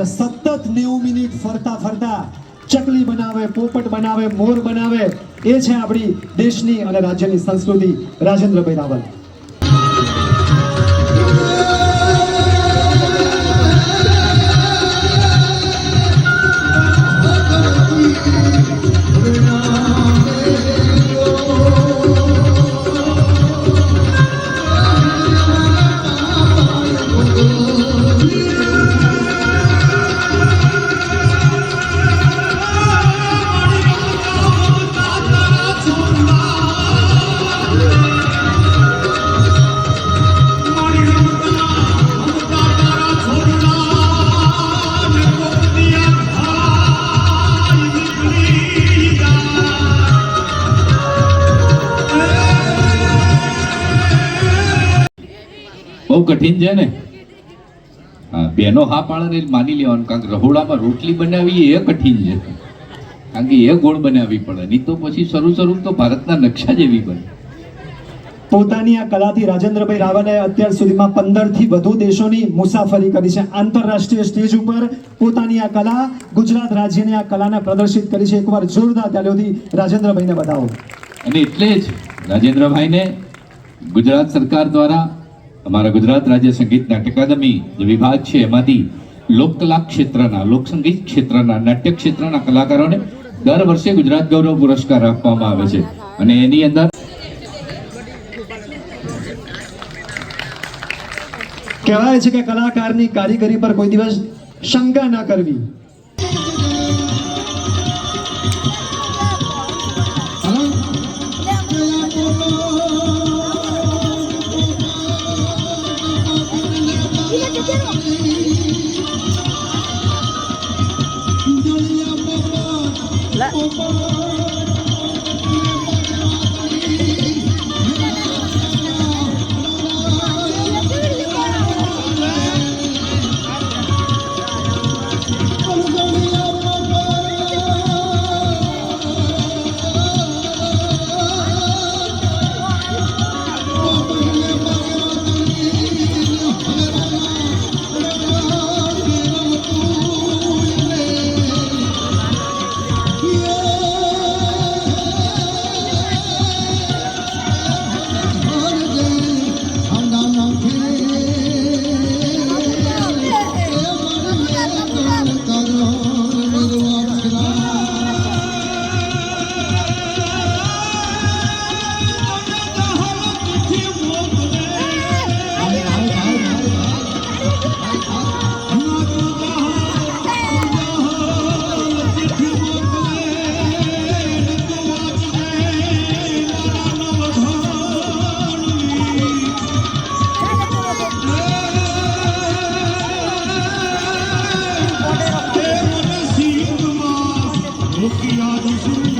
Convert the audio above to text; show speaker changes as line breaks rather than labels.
સતત 90 મિનિટ ફરતા ફરતા ચકલી બનાવે, પોપટ બનાવે, મોર બનાવે, એ છે આપણી દેશની અને રાજ્યની સંસ્કૃતિ. રાજેન્દ્રભાઈ રાવલ.
બહુ કઠિન છે ને. હા, બેનો હા પાડે માની લેવાનું, કારણ કે રહોડામાં રોટલી બનાવી એ કઠિન છે, કારણ કે એ ગોળ બનાવવી પડે, નહીં તો પછી શરૂ તો ભારતના નકશા જેવી બને.
પોતાની આ કલાથી રાજેન્દ્રભાઈ રાવલે અત્યાર સુધીમાં 15 થી વધુ દેશોની મુસાફરી કરી છે. આંતરરાષ્ટ્રીય સ્ટેજ ઉપર પોતાની આ કલા, ગુજરાત રાજ્યની આ કલાને પ્રદર્શિત કરી છે. એકવાર જોરદાર તાળીઓથી રાજેન્દ્રભાઈને બતાવો.
અને એટલે જ રાજેન્દ્રભાઈને ગુજરાત સરકાર દ્વારા અમારા ગુજરાત રાજ્ય સંગીત નાટ્ય અકાદમી જે વિભાગ છે એમાંથી લોકકલા ક્ષેત્રના, લોકસંગીત ક્ષેત્રના, નાટ્ય ક્ષેત્રના કલાકારોને દર વર્ષે ગુજરાત ગૌરવ પુરસ્કાર આપવામાં આવે છે. અને એની અંદર
કહેવાય છે કે કલાકારની કારીગરી પર કોઈ દિવસ શંકા ન કરવી.
Look at all